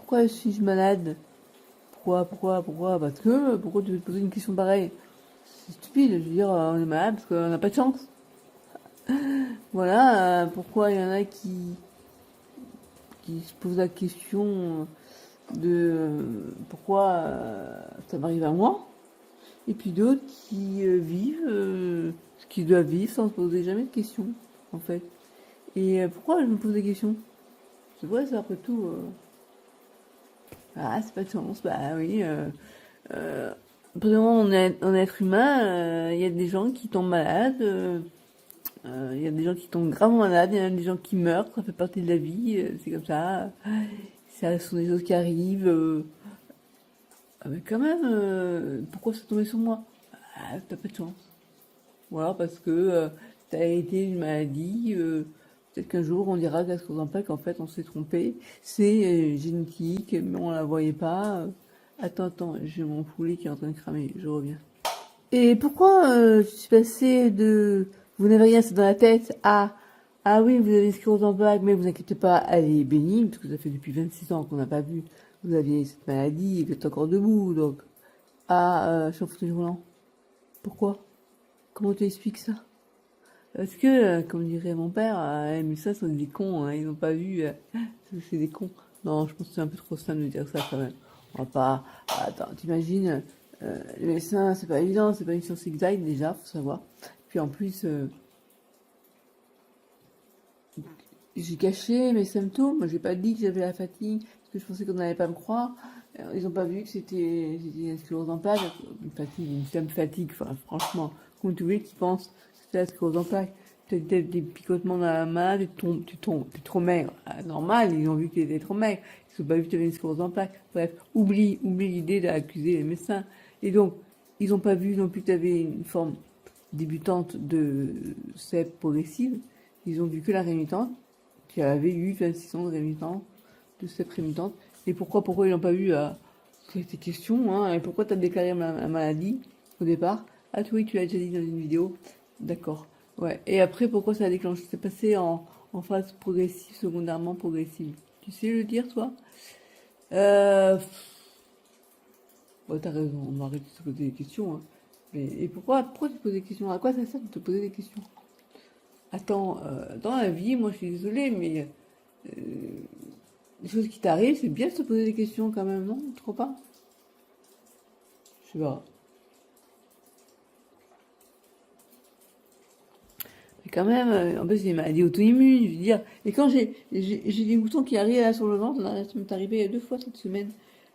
pourquoi suis-je malade? Pourquoi? Parce que, pourquoi tu veux te poser une question pareille? C'est stupide, je veux dire, on est malade parce qu'on n'a pas de chance. Voilà, pourquoi il y en a qui se posent la question de pourquoi ça m'arrive à moi, et puis d'autres qui vivent ce qu'ils doivent vivre sans se poser jamais de questions, en fait. Et pourquoi je me pose des questions? C'est vrai, ça, après tout. Ah, c'est pas de chance, bah oui. Vraiment, on est être humain, il y a des gens qui tombent malades, il y a des gens qui tombent gravement malades, il y a des gens qui meurent, ça fait partie de la vie, c'est comme ça. Ça sont des choses qui arrivent. Mais quand même, pourquoi c'est tombé sur moi? Ah, t'as pas de chance. Voilà, parce que t'as hérité une maladie. Peut-être qu'un jour on dira qu'à ce qu'on pas qu'en fait on s'est trompé. C'est génétique, mais on la voyait pas. Attends, j'ai mon poulet qui est en train de cramer, je reviens. Et pourquoi je suis passée de vous n'avez rien, c'est dans la tête ah oui, vous avez une sclérose en plaques, mais vous inquiétez pas, elle est bénigne, parce que ça fait depuis 26 ans qu'on n'a pas vu. Vous aviez cette maladie et vous êtes encore debout, donc. Je suis en fauteuil roulant. Pourquoi? Comment tu expliques ça? Parce que, comme dirait mon père, mais ça, sont des cons, hein, ils n'ont pas vu, c'est des cons. Non, je pense que c'est un peu trop simple de dire ça quand même. On va pas. Attends, t'imagines, les médecins, c'est pas évident, c'est pas une science exacte déjà, faut savoir. Puis en plus, j'ai caché mes symptômes, j'ai pas dit que j'avais la fatigue, parce que je pensais qu'on n'allait pas me croire. Ils ont pas vu que c'était une sclérose en plaques, une fatigue, une simple fatigue, enfin, franchement, comme tous les qui pensent que c'était la sclérose en plaques. Tu as des picotements dans la main, t'es trop maigre. Ah, normal, ils ont vu que t'étais trop maigre. Ils ont pas vu que tu avais une sclérose en plaques. Bref, oublie l'idée d'accuser les médecins. Et donc, ils ont pas vu non plus que tu avais une forme débutante de CEP progressive. Ils ont vu que la rémitante, qui avait eu 26 ans de rémitante, de cette rémitante. Et pourquoi ils n'ont pas eu tes questions, hein, et pourquoi tu as déclaré la maladie au départ? Ah oui, tu l'as déjà dit dans une vidéo. D'accord. Ouais. Et après, pourquoi ça a déclenché? C'est passé en phase progressive, secondairement progressive. Tu sais le dire, toi? Euh... Ouais, t'as raison, on arrête de se poser des questions. Hein. Et pourquoi tu te poses des questions? À quoi ça sert de te poser des questions? Attends, dans la vie, moi je suis désolée, mais les choses qui t'arrivent, c'est bien de se poser des questions quand même, non? Tu crois pas? Je sais pas. Mais quand même, en plus, c'est une maladie auto-immune, je veux dire. Et quand j'ai des boutons qui arrivent là sur le ventre, là, ça m'est arrivé 2 fois cette semaine.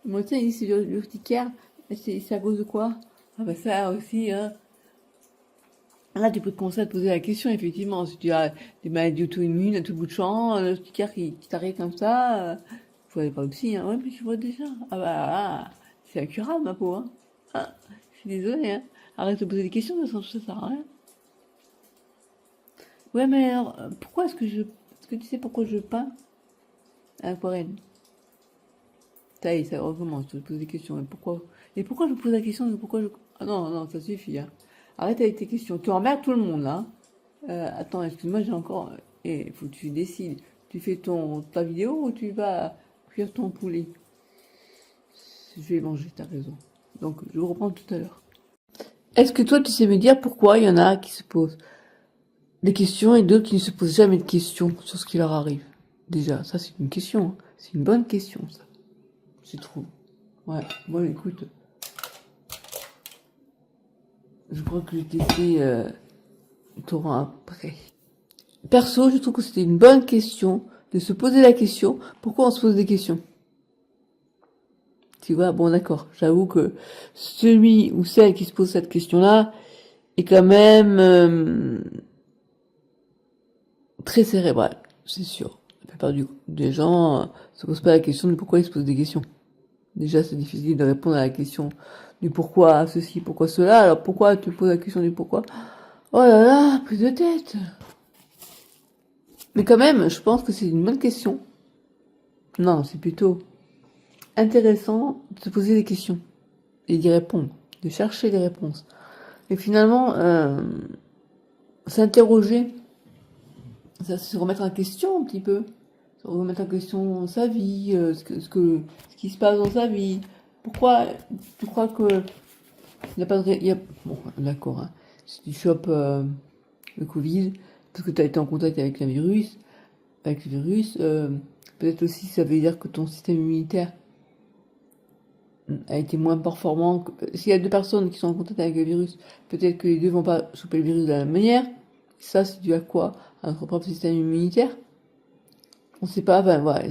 Le médecin, il dit c'est l'urticaire. C'est à cause de quoi? Ah bah ça aussi, hein. Là, tu peux commencer à te poser la question, effectivement, si tu as des maladies auto-immunes à tout bout de champ, l'urticaire qui t'arrive comme ça, faut aller voir le psy, hein. Ouais, mais tu vois déjà. Ah bah, c'est incurable, ma peau, hein. Ah, je suis désolée, hein. Arrête de poser des questions, de toute façon, ça sert à rien. Ouais, mais alors, est-ce que tu sais pourquoi je peins à l'aquarelle? Ça y est, ça recommence, je te pose des questions, et pourquoi je me pose la question de pourquoi je... Ah non, ça suffit, hein. Arrête avec tes questions, tu emmerdes tout le monde, là. Attends, excuse-moi, j'ai encore... Il faut que tu décides. Tu fais ta vidéo ou tu vas cuire ton poulet? Je vais manger, t'as raison. Donc, je vous reprends tout à l'heure. Est-ce que toi, tu sais me dire pourquoi il y en a qui se posent des questions et d'autres qui ne se posent jamais de questions sur ce qui leur arrive? Déjà, ça, c'est une question. Hein. C'est une bonne question, ça. Je trouve. Ouais, bon, écoute. Je crois que je vais te laisser Torrent après. Perso, je trouve que c'était une bonne question de se poser la question. Pourquoi on se pose des questions? Tu vois, bon d'accord, j'avoue que celui ou celle qui se pose cette question-là est quand même très cérébral, c'est sûr. La plupart des gens se posent pas la question de pourquoi ils se posent des questions. Déjà, c'est difficile de répondre à la question du pourquoi ceci, pourquoi cela. Alors pourquoi tu poses la question du pourquoi? Oh là là, prise de tête. Mais quand même, je pense que c'est une bonne question. Non, c'est plutôt intéressant de se poser des questions et d'y répondre, de chercher des réponses. Et finalement, s'interroger, ça se remettre en question un petit peu remettre en question sa vie, ce qui se passe dans sa vie. Pourquoi tu crois que il n'y a pas de... Bon, d'accord, hein. Si tu chopes le Covid, parce que tu as été en contact avec le virus, peut-être aussi ça veut dire que ton système immunitaire a été moins performant. S'il y a deux personnes qui sont en contact avec le virus, peut-être que les deux vont pas choper le virus de la même manière. Ça, c'est dû à quoi? À notre propre système immunitaire. On sait pas, ben voilà,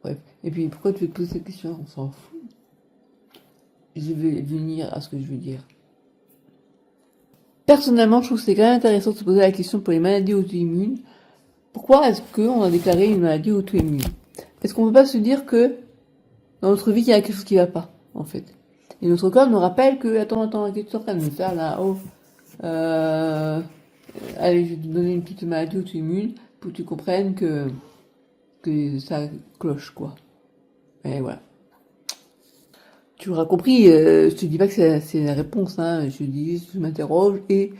bref. Et puis, pourquoi tu veux te poser cette question? On s'en fout. Je vais venir à ce que je veux dire. Personnellement, je trouve que c'est quand même intéressant de se poser la question pour les maladies auto-immunes. Pourquoi est-ce qu'on a déclaré une maladie auto-immune? Est-ce qu'on peut pas se dire que dans notre vie, il y a quelque chose qui va pas, en fait? Et notre corps nous rappelle que, attends, qu'est-ce que tu es en train de me faire là? Oh, allez, je vais te donner une petite maladie auto-immune pour que tu comprennes que ça cloche, quoi. Et voilà. Tu l'auras compris, je te dis pas que c'est la réponse, hein. Je m'interroge et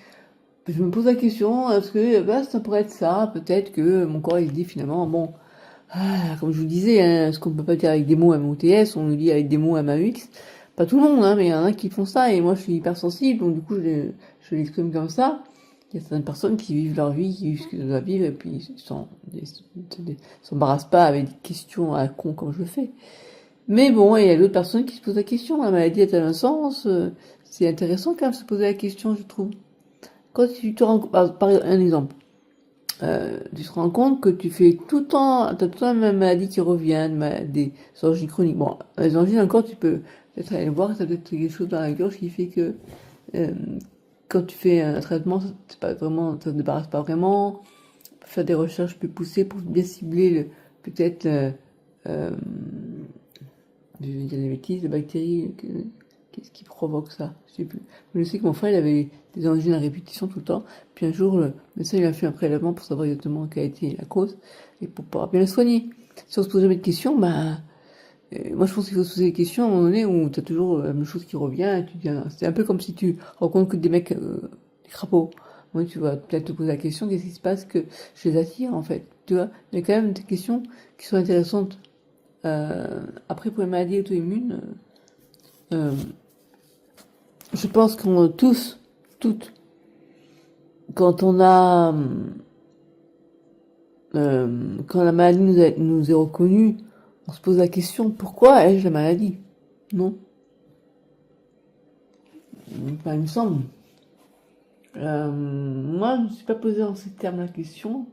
je me pose la question, est-ce que ça pourrait être ça? Peut-être que mon corps il se dit finalement, bon, comme je vous disais, hein, ce qu'on peut pas dire avec des mots MOTS, on le dit avec des mots MAX. Pas tout le monde, hein, mais il y en a qui font ça et moi je suis hypersensible, donc du coup je l'exprime comme ça. Il y a certaines personnes qui vivent leur vie, qui vivent ce qu'ils doivent vivre et puis ils s'embarrassent pas avec des questions à con comme je le fais. Mais bon, il y a d'autres personnes qui se posent la question, la maladie a-t-elle un sens? C'est intéressant quand même de se poser la question, je trouve. Quand tu te rends par un exemple, tu te rends compte que tu fais tout le temps, t'as tout le temps la même maladie qui revient, des angines chroniques. Bon, les angines encore, tu peux peut-être aller voir, t'as peut-être quelque chose dans la gorge qui fait que quand tu fais un traitement, c'est pas vraiment, ça ne débarrasse pas vraiment. Faire des recherches plus poussées pour bien cibler peut-être je vais dire des bêtises, la bactérie, qu'est-ce qui provoque ça? Je sais plus. Je sais que mon frère, il avait des angines à répétition tout le temps. Puis un jour, le médecin, il a fait un prélèvement pour savoir exactement quelle a été la cause et pour pouvoir bien le soigner. Si on se pose jamais de questions, moi je pense qu'il faut se poser des questions à un moment donné où t'as toujours la même chose qui revient. Et tu dis, c'est un peu comme si tu rencontres que des mecs, des crapauds. Moi, tu vas peut-être te poser la question, qu'est-ce qui se passe que je les attire, en fait? Tu vois, il y a quand même des questions qui sont intéressantes. Après, pour les maladies auto-immunes, je pense qu'on tous, toutes, quand on a, quand la maladie nous est reconnue, on se pose la question, pourquoi ai-je la maladie? Non? Enfin, il me semble. Moi, je ne me suis pas posé en ces termes la question.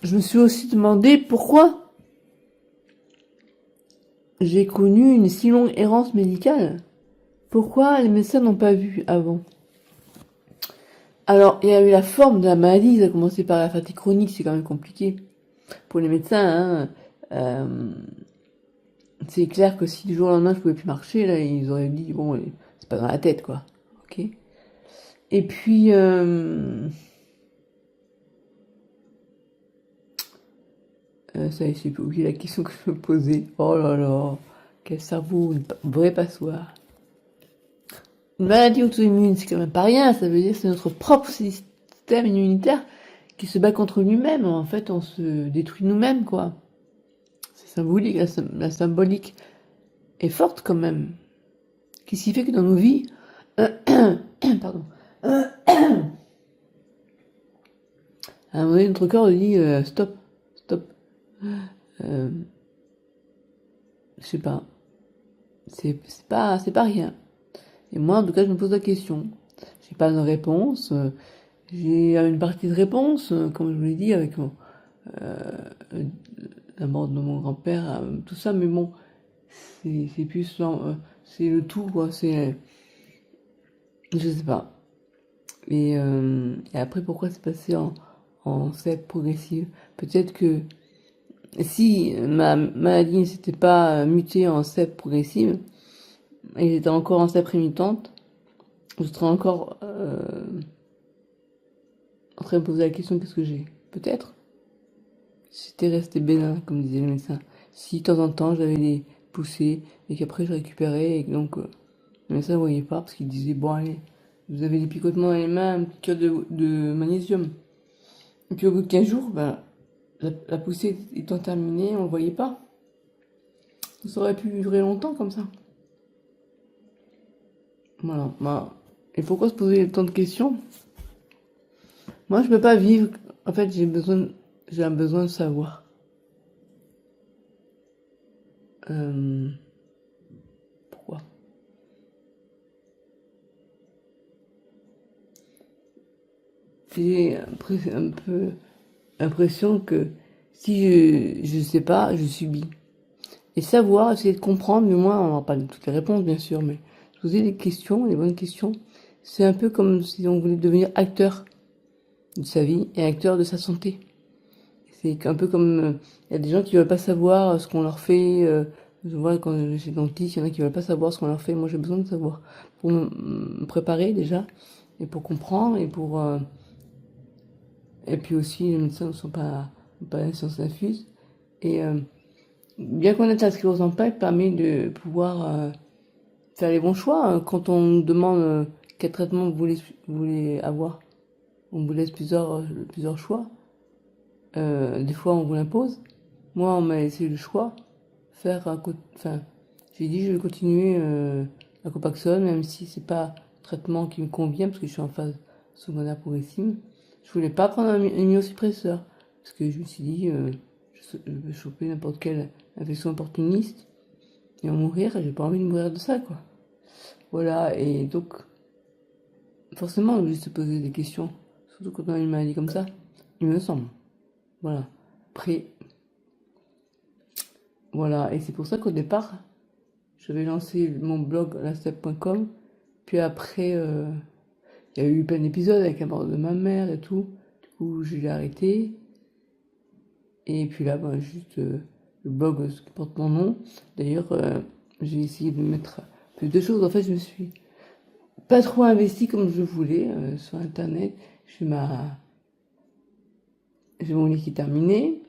Je me suis aussi demandé pourquoi j'ai connu une si longue errance médicale. Pourquoi les médecins n'ont pas vu avant? Alors, il y a eu la forme de la maladie, ça a commencé par la fatigue chronique, c'est quand même compliqué pour les médecins, hein. C'est clair que si du jour au lendemain je pouvais plus marcher, là, ils auraient dit, bon, c'est pas dans la tête, quoi. Ok. Et puis, ça y est, j'ai oublié la question que je me posais. Oh là là, quel cerveau, une vraie passoire. Une maladie auto-immune, c'est quand même pas rien, ça veut dire que c'est notre propre système immunitaire qui se bat contre lui-même. En fait, on se détruit nous-mêmes, quoi. C'est symbolique, la symbolique est forte quand même. Qu'est-ce qui fait que dans nos vies, pardon, à un moment donné, notre corps dit stop, je sais pas, c'est pas rien. Et moi, en tout cas, je me pose la question. J'ai pas de réponse. J'ai une partie de réponse, comme je vous l'ai dit, avec la mort de mon grand-père, tout ça, mais bon, c'est plus, c'est le tout, quoi. Je sais pas. Et après, pourquoi c'est passé en CEP progressive? Peut-être que si ma maladie ne s'était pas mutée en CEP progressive, et j'étais encore en CEP rémitante, je serais encore en train de poser la question, qu'est-ce que j'ai? Peut-être. Si c'était resté bénin, comme disait le médecin. Si de temps en temps j'avais des poussées et qu'après je récupérais et que donc le médecin ne voyait pas parce qu'il disait bon allez, vous avez des picotements dans les mains, un piqûre de magnésium. Et puis au bout de 15 jours, ben, la poussée étant terminée, on ne le voyait pas. Ça aurait pu durer longtemps comme ça. Voilà. Bah, et pourquoi se poser tant de questions? Moi, je peux pas vivre. En fait, j'ai un besoin de savoir. Pourquoi? J'ai un peu l'impression que si je sais pas, je subis. Et savoir, essayer de comprendre, mais moi, on n'aura pas toutes les réponses, bien sûr, mais se poser des questions, des bonnes questions, c'est un peu comme si on voulait devenir acteur de sa vie et acteur de sa santé. C'est un peu comme, il y a des gens qui veulent pas savoir ce qu'on leur fait, je vois quand je suis dentiste, il y en a qui veulent pas savoir ce qu'on leur fait, moi j'ai besoin de savoir, pour me préparer déjà, et pour comprendre, et puis aussi les médecins ne sont pas la science infuse, et bien connaître la sclérose en plaques permet de pouvoir faire les bons choix. Quand on nous demande quel traitement vous voulez avoir, on vous laisse plusieurs choix. Des fois, on vous l'impose. Moi, on m'a laissé le choix. Enfin, j'ai dit je vais continuer la Copaxone, même si c'est pas un traitement qui me convient, parce que je suis en phase secondaire progressive. Je voulais pas prendre un immunosuppresseur, parce que je me suis dit, je vais choper n'importe quelle infection opportuniste et en mourir, et j'ai pas envie de mourir de ça, quoi. Voilà, et donc, forcément, on est obligé de se poser des questions, surtout quand on a une maladie comme ça, il me semble. Voilà. Après, voilà, et c'est pour ça qu'au départ, j'avais lancé mon blog lastep.com, puis après, il y a eu plein d'épisodes avec la mort de ma mère et tout, du coup, je l'ai arrêté, et puis là, ben, juste le blog qui porte mon nom. D'ailleurs, j'ai essayé de mettre plus de choses. En fait, je me suis pas trop investi comme je voulais sur Internet. J'ai mon livre qui est terminé.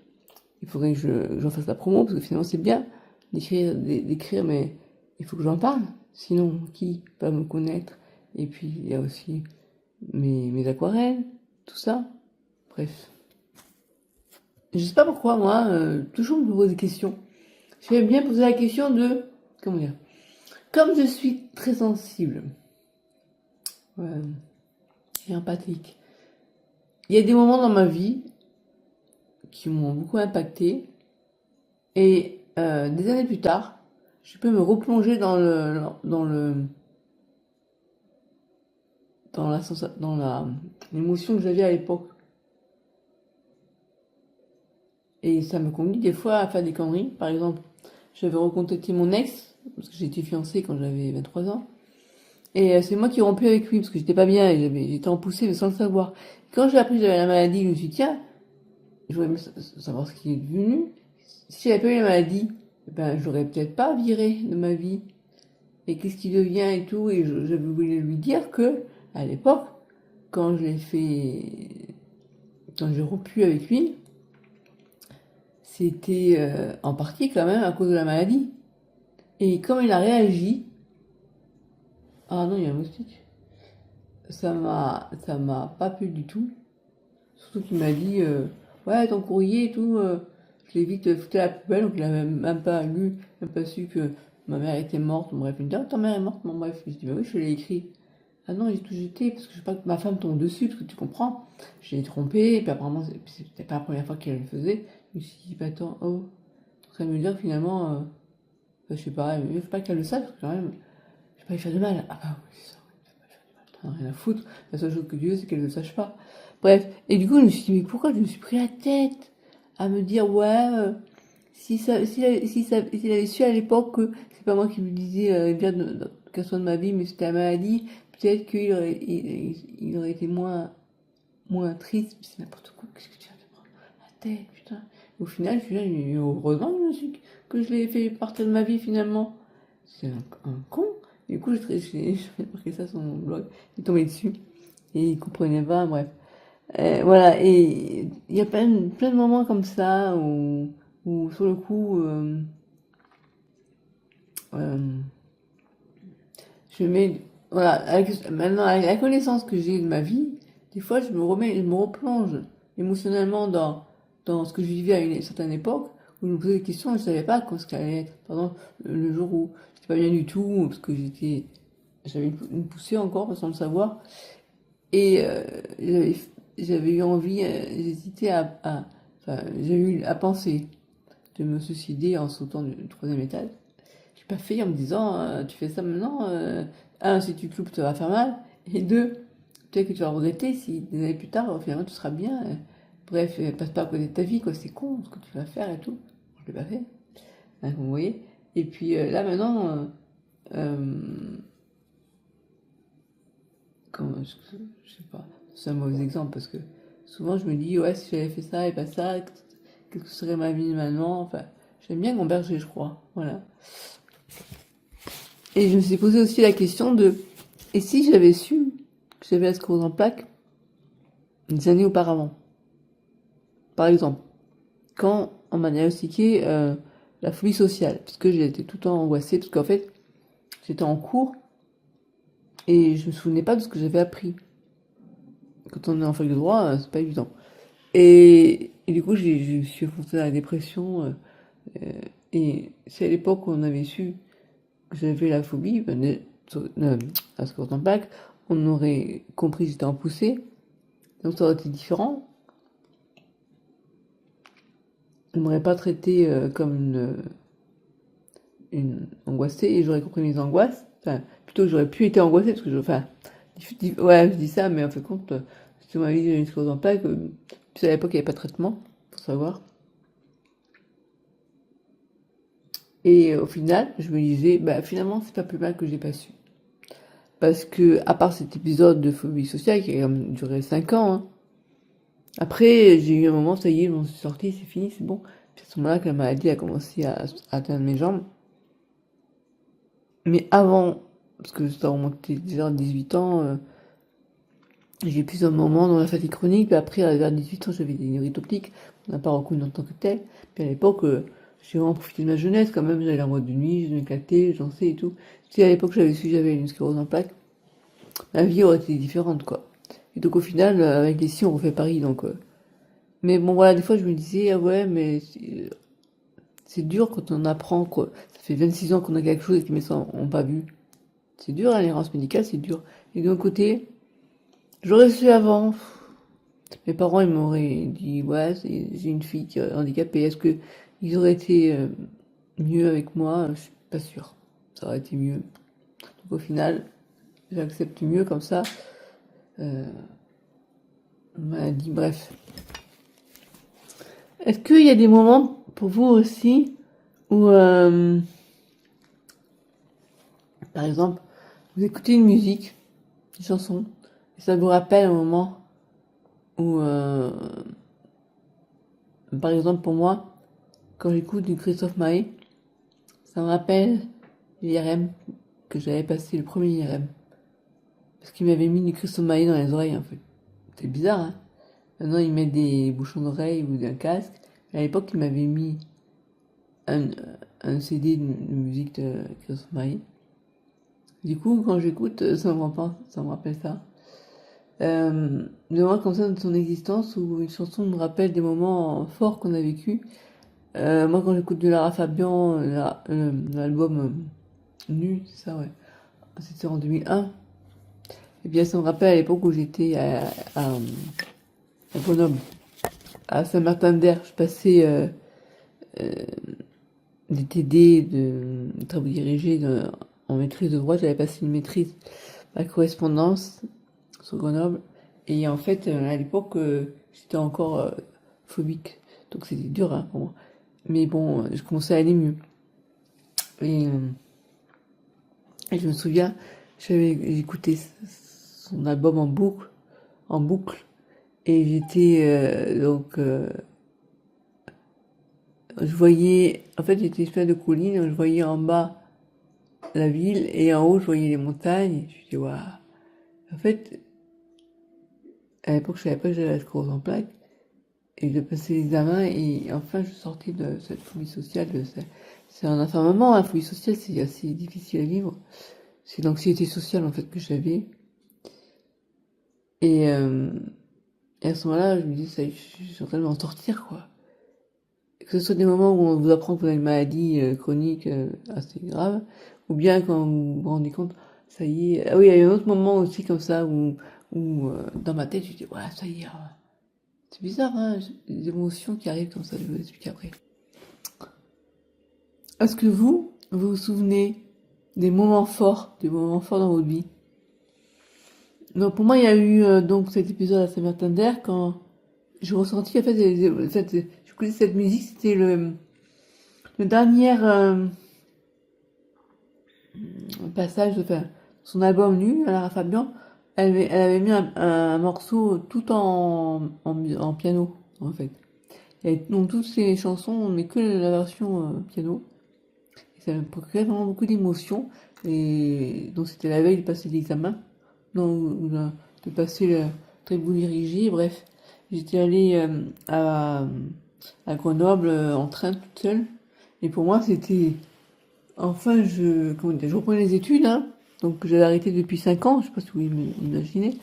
Il faudrait que j'en fasse la promo, parce que finalement, c'est bien d'écrire, mais il faut que j'en parle. Sinon, qui va me connaître? Et puis, il y a aussi mes aquarelles, tout ça. Bref. Je sais pas pourquoi, moi, toujours me pose des questions. J'aime bien poser la question de... Comment dire? Comme je suis très sensible et empathique, il y a des moments dans ma vie qui m'ont beaucoup impacté. Et des années plus tard, je peux me replonger dans l'émotion que j'avais à l'époque. Et ça me conduit des fois à faire des conneries. Par exemple, j'avais recontacté mon ex, parce que j'étais fiancée quand j'avais 23 ans. Et c'est moi qui ai rompu avec lui, parce que j'étais pas bien, et j'étais en poussée, mais sans le savoir. Quand j'ai appris que j'avais la maladie, je me suis dit, tiens, je voudrais savoir ce qui est devenu. Si j'avais pas eu la maladie, ben, je l'aurais peut-être pas viré de ma vie. Et qu'est-ce qui devient et tout. Et je voulais lui dire que, à l'époque, quand quand j'ai rompu avec lui, c'était en partie quand même à cause de la maladie. Et comme il a réagi, ah non, il y a un moustique. Ça m'a pas plu du tout. Surtout qu'il m'a dit, ouais, ton courrier et tout, je l'ai vite foutu à la poubelle, donc il a même pas lu, même pas su que ma mère était morte. Bon, bref, il me dit, ah, ta mère est morte, bon, bref. Je dis, bah oui, je l'ai écrit. Ah non, j'ai tout jeté, parce que je veux pas que ma femme tombe dessus, parce que tu comprends. Je l'ai trompé, et puis apparemment, c'était pas la première fois qu'elle le faisait. Je me suis dit, bah attends, oh, en train de me dire que finalement, bah, je sais pas, il faut pas qu'elle le sache, parce que quand même, je vais pas lui faire de mal. Ah bah oui, c'est ça, ouais, je vais pas lui faire de mal, t'en as rien à foutre. La seule chose que Dieu, c'est qu'elle ne le sache pas. Bref, et du coup, je me suis dit, mais pourquoi je me suis pris la tête à me dire, ouais, s'il avait su à l'époque que c'est pas moi qui lui disais bien qu'elle soit de ma vie, mais c'était la maladie, peut-être il aurait été moins triste. C'est n'importe quoi, qu'est-ce que tu viens de prendre la tête, putain. Au final, je suis là, heureusement que je l'ai fait partir de ma vie finalement. C'est un con. Du coup, j'ai marqué ça sur mon blog, il est tombé dessus, et il comprenait pas, bref. Voilà, et il y a plein de moments comme ça où sur le coup, euh, je mets voilà, maintenant, avec la connaissance que j'ai de ma vie, des fois, je me replonge émotionnellement dans ce que je vivais à une certaine époque, où je me posais des questions et je savais pas comment ce qu'elle allait être. Par exemple, le jour où j'étais pas bien du tout, parce que j'avais une poussée encore, sans le savoir, et j'avais eu envie, j'hésitais enfin, j'ai eu à penser de me suicider en sautant du troisième étage. J'ai pas fait en me disant, tu fais ça maintenant, un, si tu te loupes, ça va faire mal, et deux, peut-être que tu vas regretter si des années plus tard, finalement, tu seras bien. Bref, passe pas à côté de ta vie, quoi, c'est con ce que tu vas faire et tout. Je l'ai pas fait, hein, vous voyez. Et puis là, maintenant, je sais pas, c'est un mauvais exemple parce que souvent je me dis, ouais, si j'avais fait ça et pas ça, qu'est-ce que serait ma vie maintenant? Enfin, j'aime bien Gamberger, je crois, voilà. Et je me suis posé aussi la question de, et si j'avais su que j'avais la sclérose en plaques des années auparavant? Par exemple, quand on m'a diagnostiqué la phobie sociale, parce que j'ai été tout le temps angoissée, parce qu'en fait, j'étais en cours et je me souvenais pas de ce que j'avais appris. Quand on est en fac de droit, c'est pas évident. Et du coup, je me suis confrontée à la dépression. Et c'est à l'époque où on avait su que j'avais la phobie, à ce qu'on plaque, on aurait compris que j'étais en poussée. Donc ça aurait été différent. On m'aurait pas traité comme une angoissée et j'aurais compris mes angoisses. Enfin, plutôt que j'aurais pu être angoissée parce que ouais, je dis ça, mais en fait, compte, si on m'avait dit une sclérose en plaques, puis à l'époque, il n'y avait pas de traitement, pour savoir. Et au final, je me disais, bah finalement, c'est pas plus mal que j'ai pas su. Parce que, à part cet épisode de phobie sociale qui a quand même duré 5 ans, hein, après, j'ai eu un moment, ça y est, je m'en suis sortie, c'est fini, c'est bon. Puis à ce moment-là que la maladie a commencé à atteindre mes jambes. Mais avant, parce que ça remontait déjà à 18 ans, j'ai eu plusieurs moments dans la fatigue chronique, puis après, vers 18 ans, j'avais des neurites optiques, on n'a pas reconnu en tant que tel. Puis à l'époque, j'ai vraiment profité de ma jeunesse quand même, j'allais en boîte de nuit, je m'éclatais, j'en sais et tout. Si à l'époque j'avais su que j'avais une sclérose en plaques, ma vie aurait été différente, quoi. Et donc au final, avec les si, on refait Paris, donc... Mais bon, voilà, des fois je me disais, ah ouais, mais c'est dur quand on apprend, quoi. Ça fait 26 ans qu'on a quelque chose et que les médecins n'ont pas vu. C'est dur, hein, l'errance médicale, c'est dur. Et d'un côté, j'aurais su avant. Mes parents, ils m'auraient dit, ouais, j'ai une fille qui est handicapée. Est-ce que ils auraient été mieux avec moi? Je suis pas sûre. Ça aurait été mieux. Donc au final, j'accepte mieux comme ça. On m'a dit, bref. Est-ce qu'il y a des moments pour vous aussi où, par exemple, vous écoutez une musique, une chanson, et ça vous rappelle un moment où, par exemple pour moi, quand j'écoute du Christophe Maé, ça me rappelle l'IRM que j'avais passé, le premier IRM. Parce qu'il m'avait mis du Christophe Maé dans les oreilles en fait. C'est bizarre, hein. Maintenant il met des bouchons d'oreilles ou un casque. À l'époque il m'avait mis un, un CD de musique de Christophe Maé. Du coup, quand j'écoute, ça me rappelle ça. Des moments comme ça de son existence où une chanson me rappelle des moments forts qu'on a vécu. Moi, quand j'écoute de Lara Fabian, l'album Nu, c'est ça, ouais. C'était en 2001. Et bien, ça me rappelle à l'époque où j'étais à Grenoble, à Saint-Martin-d'Air. Je passais des TD de travaux dirigés en maîtrise de droit. J'avais passé une maîtrise à correspondance sur Grenoble. Et en fait, à l'époque, j'étais encore phobique. Donc c'était dur hein, pour moi. Mais bon, je commençais à aller mieux. Et, je me souviens, j'avais écouté son album en boucle. Et j'étais je voyais, en fait j'étais espèce de colline, donc je voyais en bas la ville et en haut je voyais les montagnes. Je me disais waouh. En fait, à l'époque je savais pas que j'avais la sclérose en plaques. Et je passais l'examen et enfin je sortais de cette phobie sociale. C'est un enfermement, la phobie sociale c'est assez difficile à vivre. C'est l'anxiété sociale, en fait, que j'avais. Et, et à ce moment-là, je me dis, ça y est, je suis en train de m'en sortir, quoi. Que ce soit des moments où on vous apprend que vous avez une maladie chronique assez grave, ou bien quand vous vous rendez compte, ça y est. Ah oui, il y a eu un autre moment aussi comme ça où dans ma tête, je dis, voilà, ça y est. C'est bizarre, hein, des émotions qui arrivent comme ça, je vais vous expliquer après. Est-ce que vous vous souvenez des moments forts dans votre vie? Donc pour moi, il y a eu donc cet épisode à Saint-Martin-d'Air quand j'ai ressenti en fait, j'écoutais cette musique, c'était le dernier passage, enfin, son album nu, Lara Fabian, elle avait mis un morceau tout en piano, en fait. Et donc toutes ces chansons, mais que la version piano. Et ça me procurait vraiment beaucoup d'émotions. Et donc c'était la veille de passer l'examen, de passer le tribunal dirigé, bref. J'étais allée à Grenoble en train toute seule. Et pour moi, c'était enfin, je reprends les études, hein. Donc, j'avais arrêté depuis 5 ans, je sais pas si vous imaginez.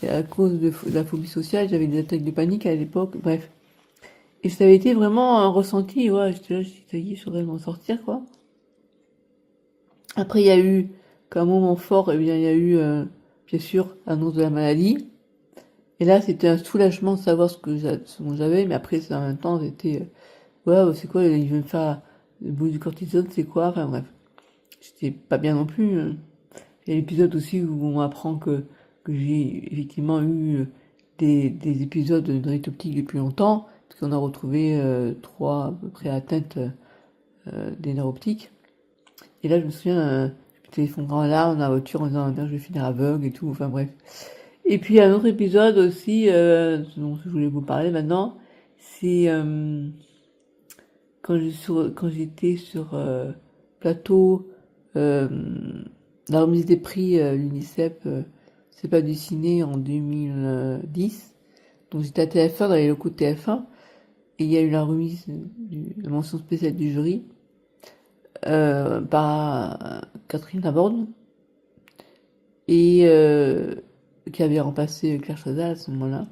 Et à cause de la phobie sociale, j'avais des attaques de panique à l'époque, bref. Et ça avait été vraiment un ressenti, ouais, j'étais là, je dis, ça y est, je voudrais m'en sortir, quoi. Après, il y a eu, comme moment fort, eh bien, il y a eu, bien sûr, l'annonce de la maladie. Et là, c'était un soulagement de savoir ce dont j'avais, mais après, en même temps, c'était, ouais, c'est quoi, il veut me faire le bout du cortisone, c'est quoi, enfin, bref. J'étais pas bien non plus. Il y a l'épisode aussi où on apprend que j'ai effectivement eu des épisodes de neuroptique depuis longtemps, parce qu'on a retrouvé 3 à peu près atteintes des neuroptiques. Et là, je me souviens, je me téléphone en larmes dans la voiture en disant, je vais finir aveugle et tout, enfin bref. Et puis, un autre épisode aussi, dont je voulais vous parler maintenant, c'est quand j'étais sur plateau, la remise des prix, l'UNICEF, c'est pas du ciné en 2010. Donc j'étais à TF1, dans les locaux de TF1, et il y a eu la remise la mention spéciale du jury, par Catherine Laborde, et qui avait remplacé Claire Chazal à ce moment-là.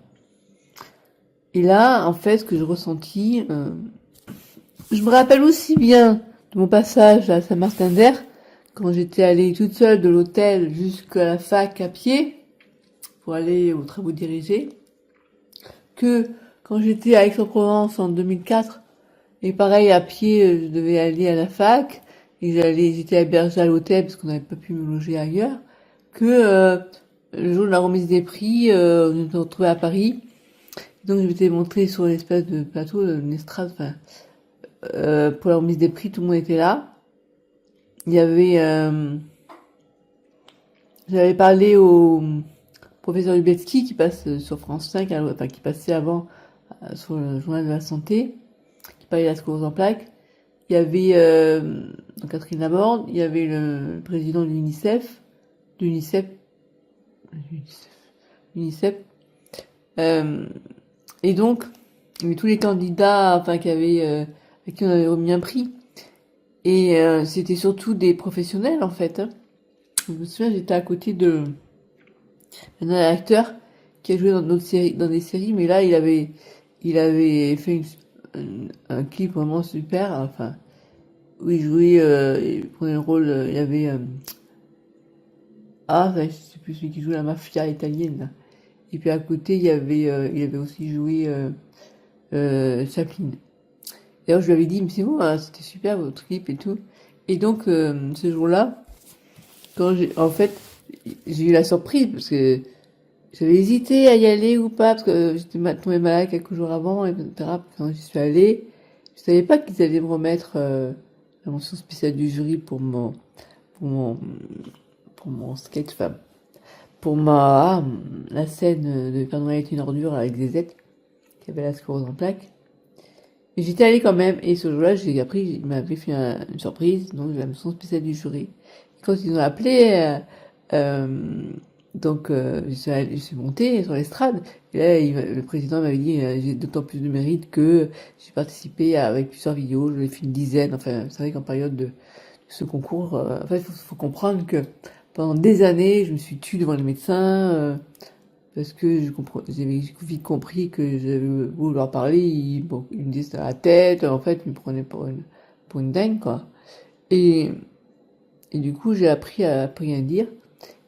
Et là, en fait, ce que je ressentis, je me rappelle aussi bien de mon passage à Saint-Martin-d'Air, quand j'étais allée toute seule de l'hôtel jusqu'à la fac à pied, pour aller aux travaux dirigés, que quand j'étais à Aix-en-Provence en 2004, et pareil à pied, je devais aller à la fac, et j'étais hébergée à l'hôtel parce qu'on n'avait pas pu me loger ailleurs, que le jour de la remise des prix, on nous retrouvés à Paris, donc je m'étais montrée sur l'espèce de plateau, une estrade, enfin, pour la remise des prix, tout le monde était là. Il y avait, j'avais parlé au professeur Lubetsky qui passe sur France 5, enfin qui passait avant sur le journal de la santé, qui parlait de la sclérose en plaques. Il y avait donc Catherine Laborde, il y avait le président de l'UNICEF, l'UNICEF, l'UNICEF, et donc il y avait tous les candidats, enfin à qui on avait remis un prix. Et c'était surtout des professionnels en fait. Hein. Je me souviens, j'étais à côté de un acteur qui a joué dans d'autres séries, dans des séries, mais là il avait fait un clip vraiment super. Enfin, où il jouait, il prenait le rôle, il y avait je sais plus celui qui joue la mafia italienne. Là. Et puis à côté il avait aussi joué Chaplin. D'ailleurs je lui avais dit, mais c'est bon, hein, c'était super votre clip et tout. Et donc ce jour-là, en fait, j'ai eu la surprise parce que j'avais hésité à y aller ou pas parce que j'étais tombée malade quelques jours avant, etc. Quand j'y suis allée, je savais pas qu'ils allaient me remettre la mention spéciale du jury pour mon, pour mon sketch, enfin, pour la scène de Père Noël est une ordure avec des Z qui avait la sclérose en plaques. Mais j'étais allée quand même et ce jour-là, il m'avait fait une surprise, donc la mention spéciale du jury. Et quand ils ont appelé, je suis montée sur l'estrade. Et là, le président m'avait dit, j'ai d'autant plus de mérite que j'ai participé avec plusieurs vidéos, j'en ai fait une dizaine. Enfin, vous savez qu'en période de ce concours, en fait, faut comprendre que pendant des années, je me suis tue devant le médecin, parce que j'avais vite compris que j'avais voulu leur parler, ils me disaient à la tête, en fait, ils me prenaient pour une dingue, quoi. Et, et du coup, j'ai appris à rien dire.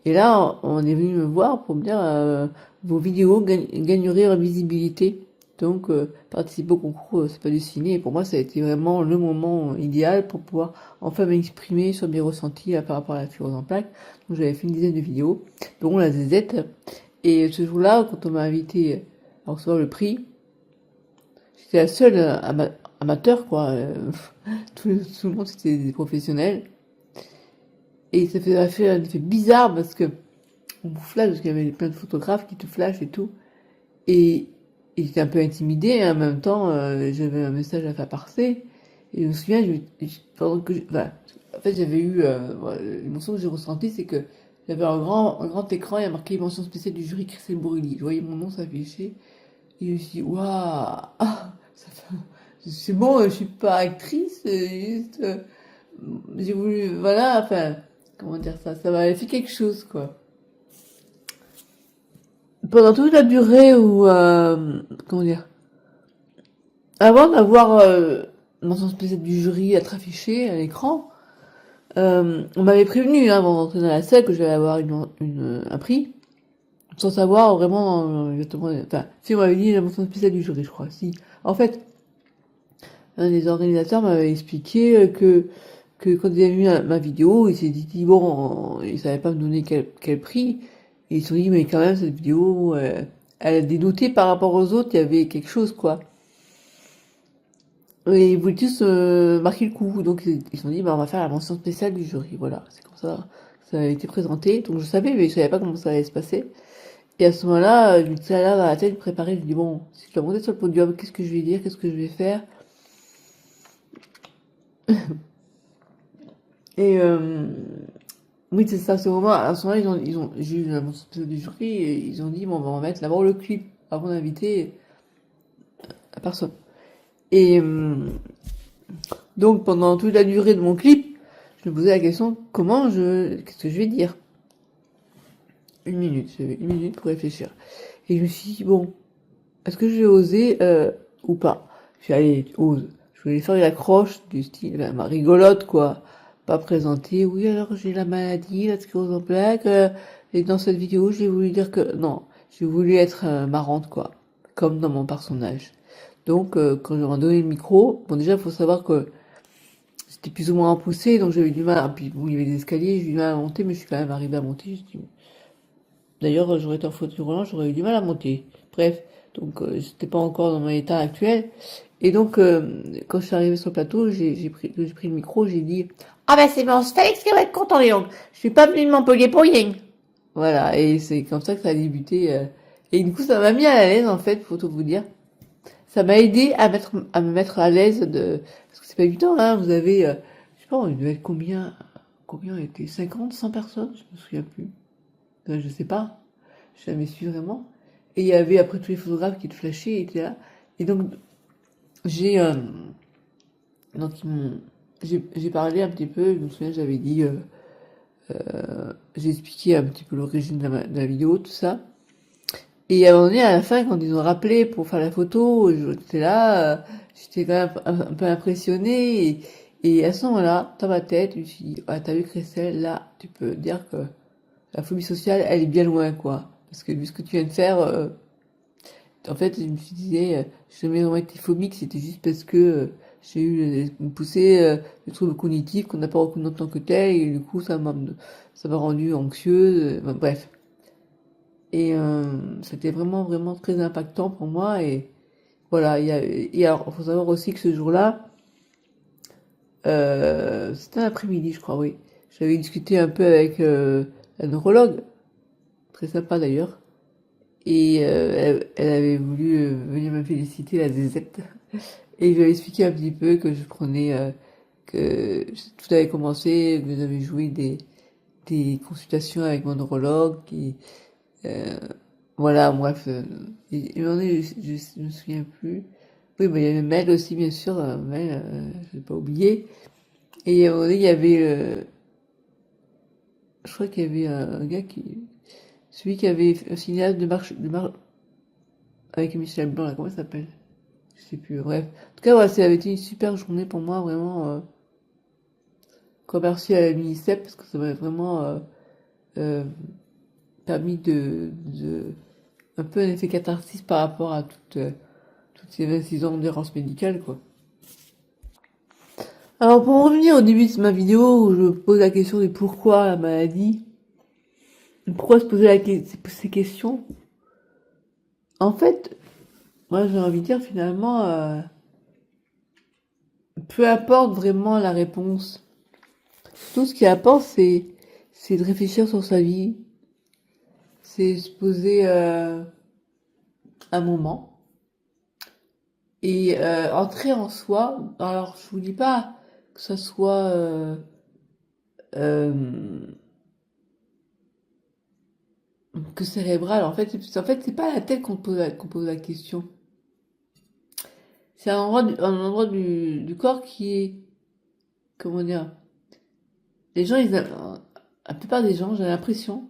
Et là, on est venu me voir pour me dire, vos vidéos gagneraient en visibilité. Donc, participer au concours, c'est pas du ciné. Et pour moi, ça a été vraiment le moment idéal pour pouvoir enfin m'exprimer sur mes ressentis par rapport à la sclérose en plaques. Donc, j'avais fait une dizaine de vidéos, dont la ZZ. Et ce jour-là, quand on m'a invité à recevoir le prix, j'étais la seule amateur, quoi. Tout le monde, c'était des professionnels. Et ça fait un effet bizarre parce que on vous flash, parce qu'il y avait plein de photographes qui te flashent et tout. Et, et j'étais un peu intimidée, et en même temps, j'avais un message à faire passer. Et je me souviens, pendant que en fait, j'avais eu, l'émotion que j'ai ressentie, c'est que j'avais un grand écran, il y a marqué mention spéciale du jury Christelle Bourrilly. Je voyais mon nom s'afficher, et je me suis dit, waouh, c'est bon, je suis pas actrice, juste, j'ai voulu, voilà, enfin, comment dire ça, ça m'avait fait quelque chose, quoi. Pendant toute la durée où, comment dire, avant d'avoir mention spéciale du jury à être affiché à l'écran, on m'avait prévenu avant d'entrer dans la salle que j'allais avoir un prix, sans savoir vraiment exactement. Enfin, si on m'avait dit la mention spéciale du jury, je crois. Si, en fait, un des organisateurs m'avait expliqué que quand il a vu ma vidéo, il s'est dit bon, il savait pas me donner quel prix. Et ils se sont dit mais quand même cette vidéo, elle a dénoté par rapport aux autres, il y avait quelque chose quoi. Et ils voulaient tous marquer le coup, donc ils se sont dit bah on va faire la mention spéciale du jury, voilà, c'est comme ça. Ça a été présenté, donc je savais mais je savais pas comment ça allait se passer. Et à ce moment-là, je me disais là dans la tête préparée, je me dis bon, si je dois monter sur le podium, qu'est-ce que je vais dire, qu'est-ce que je vais faire. Et oui, c'est ça, ce moment, à ce moment-là, j'ai eu la mention spéciale du jury et ils ont dit, bon, on va remettre d'abord le clip avant d'inviter la personne. Et donc, pendant toute la durée de mon clip, je me posais la question, qu'est-ce que je vais dire? Une minute, j'avais une minute pour réfléchir. Et je me suis dit, bon, est-ce que je vais oser ou pas? Je suis allé, ose. Je voulais faire une accroche du style, ma rigolote, quoi. Pas présenter, oui, alors j'ai la maladie, la sclérose en plaques, et dans cette vidéo, j'ai voulu dire que, non, j'ai voulu être marrante, quoi. Comme dans mon personnage. Donc, quand je leur ai donné le micro, bon, déjà, il faut savoir que c'était plus ou moins poussé, donc j'avais du mal, puis bon, il y avait des escaliers, j'ai eu du mal à monter, mais je suis quand même arrivé à monter. D'ailleurs, j'aurais été en fauteuil roulant, j'aurais eu du mal à monter. Bref, donc j'étais pas encore dans mon état actuel. Et donc, quand je suis arrivée sur le plateau, j'ai pris le micro, j'ai dit ah ben c'est bon, Félix qui va être content, les donc. Je suis pas venue de Montpellier pour rien. Voilà, et c'est comme ça que ça a débuté. Et du coup, ça m'a mis à l'aise en fait, faut tout vous dire. Ça m'a aidé à me mettre à l'aise parce que c'est pas évident, hein. Vous avez, je sais pas, il devait être combien on était 50, 100 personnes, je me souviens plus. Je sais pas, je jamais su vraiment. Et il y avait après tous les photographes qui te flashaient, étaient là. Et donc j'ai donc j'ai parlé un petit peu. Je me souviens, j'avais dit, j'ai expliqué un petit peu l'origine de la vidéo, tout ça. Et à un moment donné, à la fin, quand ils ont rappelé pour faire la photo, j'étais là, j'étais quand même un peu impressionnée. Et à ce moment-là, dans ma tête, je me suis dit, ah, t'as vu Christelle, là, tu peux dire que la phobie sociale, elle est bien loin, quoi. Parce que vu ce que tu viens de faire, en fait, je me suis dit, je jamais vraiment été phobique, c'était juste parce que j'ai eu une poussée de troubles cognitifs qu'on n'a pas reconnu en tant que tel, et du coup, ça m'a rendu anxieuse, bref. Et c'était vraiment, vraiment très impactant pour moi, et voilà, et alors, faut savoir aussi que ce jour-là, c'était un après-midi, je crois, oui. J'avais discuté un peu avec un neurologue, très sympa d'ailleurs. Et elle avait voulu venir me féliciter, la ZZ. Et je lui ai expliqué un petit peu que je prenais, que tout avait commencé, que j'avais joué des consultations avec mon neurologue. Et, voilà, bref. Et un moment donné, je me souviens plus. Oui, mais il y avait Mel aussi, bien sûr. Mel, je l'ai pas oublié. Et à un moment donné, il y avait Je crois qu'il y avait un gars celui qui avait un cinéaste avec Michel Blanc, là, comment il s'appelle? Je sais plus, bref. En tout cas, ouais, ça avait été une super journée pour moi, vraiment. Encore merci à la MINICEP, parce que ça m'a vraiment euh, permis un peu un effet catharsis par rapport à toutes ces 26 ans d'errance médicale, quoi. Alors, pour en revenir au début de ma vidéo, où je pose la question de pourquoi la maladie, pourquoi se poser ces questions, en fait, moi j'ai envie de dire finalement, peu importe vraiment la réponse, tout ce qui apporte, c'est de réfléchir sur sa vie, c'est se poser un moment et entrer en soi. Alors, je vous dis pas que ça soit euh, que cérébral. En fait, c'est pas à la tête qu'on pose la question. C'est un endroit du corps qui est, comment dire, les gens, la plupart des gens, j'ai l'impression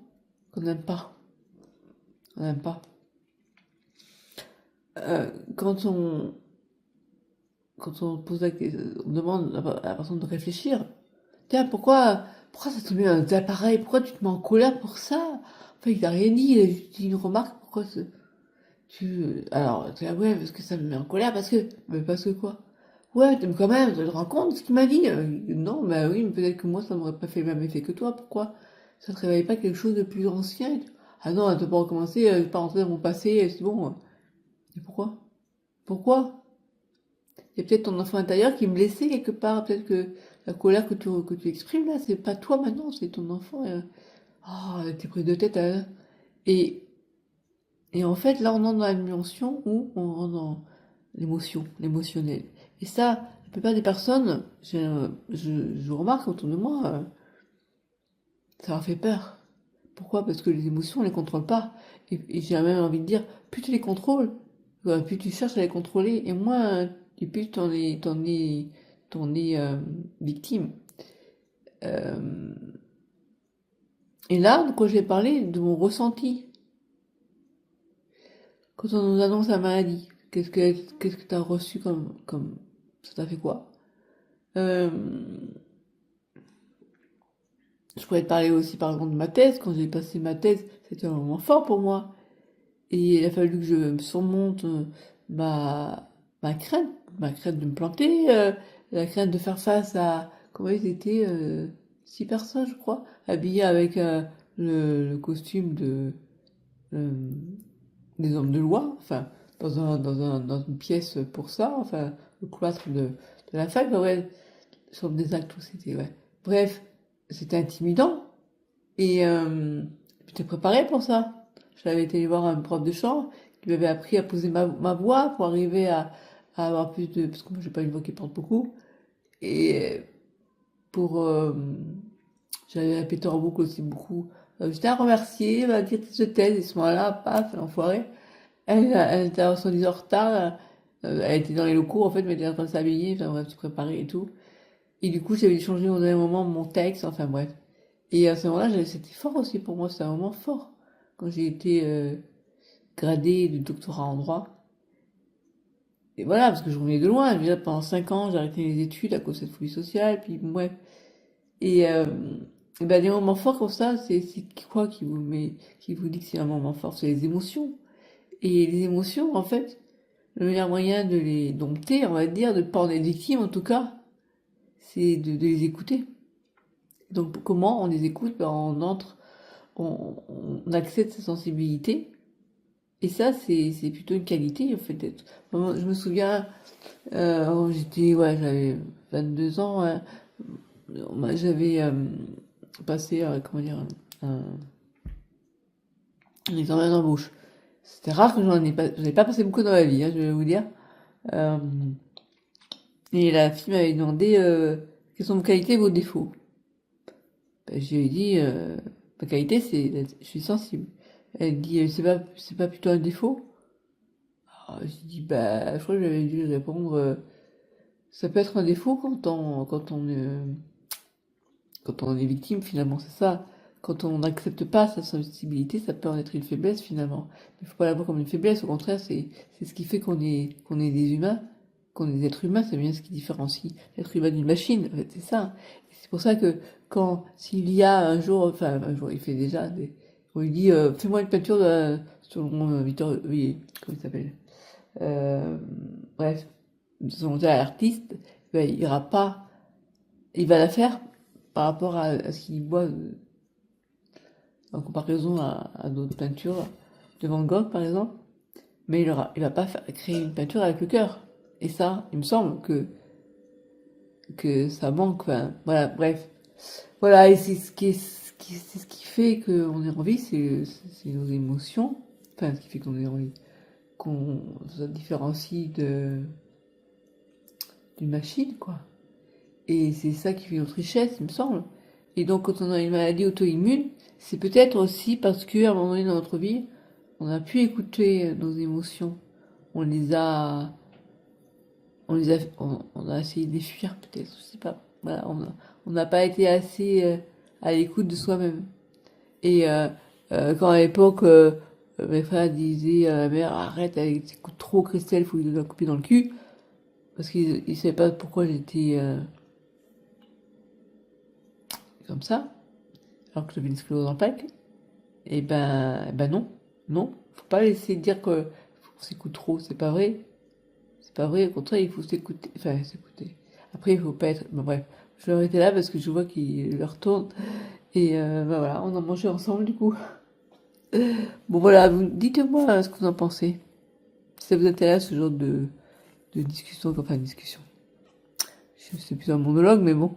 qu'on n'aime pas. On n'aime pas. Euh, quand on, quand on pose on demande à la personne de réfléchir. Tiens, pourquoi ça te met un appareil? Pourquoi tu te mets en colère pour ça? Enfin, il t'a rien dit, il a juste dit une remarque. Alors, tu dis, ah ouais, parce que ça me met en colère, mais parce que quoi? Ouais, mais quand même, tu te rends compte de ce qu'il m'a dit? Non, bah oui, mais peut-être que moi, ça m'aurait pas fait le même effet que toi. Pourquoi? Ça te réveille pas quelque chose de plus ancien? Ah non, tu peux pas recommencer, je vais pas rentrer dans mon passé, c'est bon. Et pourquoi? Pourquoi? Il y a peut-être ton enfant intérieur qui me blessait quelque part. Peut-être que la colère que tu exprimes là, c'est pas toi maintenant, c'est ton enfant. Oh, t'es pris de tête. Et, et en fait, là, on entre dans la dimension où on rentre dans l'émotionnel. Et ça, la plupart des personnes, je remarque autour de moi, ça leur fait peur. Pourquoi? Parce que les émotions, on les contrôle pas. Et j'ai même envie de dire, plus tu les contrôles, plus tu cherches à les contrôler, et plus t'en es victime. Euh, et là, quand j'ai parlé de mon ressenti, quand on nous annonce la maladie, qu'est-ce que t'as reçu comme, ça t'a fait quoi? Euh, je pourrais te parler aussi par exemple de ma thèse. Quand j'ai passé ma thèse, c'était un moment fort pour moi. Et il a fallu que je me surmonte ma, ma crainte de me planter, la crainte de faire face à, comment ils étaient, 6 personnes, je crois, habillées avec le costume euh, des hommes de loi, enfin, dans une pièce pour ça, enfin, le cloître de la fac, bah ouais, sur des actes où c'était, ouais. Bref, c'était intimidant, et j'étais préparée pour ça. J'avais été voir un prof de chant qui m'avait appris à poser ma voix pour arriver à avoir plus de... Parce que moi, j'ai pas une voix qui porte beaucoup. Et pour... j'avais répété en boucle aussi beaucoup. J'étais à remercier, ma directrice de thèse, et ce moment-là, paf, l'enfoirée. Elle était à 70 en retard. Elle était dans les locaux, en fait, mais elle était en train de s'habiller, enfin bref, se préparer et tout. Et du coup, j'avais changé au dernier moment mon texte, enfin bref. Et à ce moment-là, c'était fort aussi pour moi, c'était un moment fort. Quand j'ai été gradée de doctorat en droit. Et voilà, parce que je revenais de loin. Déjà, pendant 5 ans, j'ai arrêté les études à cause de cette folie sociale, puis bref. Et ben, des moments forts comme ça, c'est quoi qui vous dit que c'est un moment fort? C'est les émotions. Et les émotions, en fait, le meilleur moyen de les dompter, on va dire, de ne pas en être victime en tout cas, c'est de les écouter. Donc comment on les écoute? Ben, on accède sa sensibilité. Et ça, c'est plutôt une qualité, en fait, d'être. Je me souviens, j'avais 22 ans, hein, j'avais passé, comment dire, un, un examen d'embauche. C'était rare que j'en ai pas passé beaucoup dans ma vie, hein, je vais vous dire. Euh, et la fille m'avait demandé quelles sont vos qualités et vos défauts. Ben, je lui ai dit, ma qualité, je suis sensible. Elle dit, c'est pas plutôt un défaut? Alors, j'ai dit, bah, je crois que j'avais dû répondre, ça peut être un défaut quand on est victime, finalement, c'est ça. quand on n'accepte pas sa sensibilité, ça peut en être une faiblesse finalement. Il faut pas la voir comme une faiblesse, au contraire, c'est ce qui fait qu'on est des humains, qu'on est des êtres humains, c'est bien ce qui différencie l'être humain d'une machine, en fait, c'est ça. Et c'est pour ça que s'il y a un jour, enfin un jour, il fait déjà on lui dit, fais-moi une peinture selon Victor, oui, comment il s'appelle, euh, bref, selon tel artiste, ben, il va la faire par rapport à ce qu'il voit en comparaison à d'autres peintures de Van Gogh par exemple, mais il va pas créer une peinture avec le cœur. Et ça, il me semble que ça manque. Enfin, voilà, bref. Voilà, et c'est c'est ce qui fait qu'on ait envie, c'est nos émotions. Enfin, ce qui fait qu'on ait envie, qu'on se différencie d'une machine, quoi. Et c'est ça qui fait notre richesse, il me semble. Et donc, quand on a une maladie auto-immune, c'est peut-être aussi parce qu'à un moment donné dans notre vie, on a pu écouter nos émotions. On les a, on a essayé de les fuir, peut-être, je sais pas. Voilà, on n'a pas été assez à l'écoute de soi-même. Et quand à l'époque, mes frères disaient à la mère, arrête, elle t'écoute trop, Christelle, faut lui la couper dans le cul. Parce qu'ils savaient pas pourquoi j'étais comme ça, alors que j'avais une sclérose en plaques. Et ben non, non, faut pas laisser dire qu'on s'écoute trop, c'est pas vrai. C'est pas vrai, au contraire, il faut s'écouter, enfin s'écouter. Après, il faut pas être, bon, bref, je vais arrêter là parce que je vois qu'il leur tourne. Et ben voilà, on a mangé ensemble du coup. Bon voilà, dites-moi ce que vous en pensez. Si ça vous intéresse ce genre de discussion, enfin discussion. C'est plus un monologue, mais bon.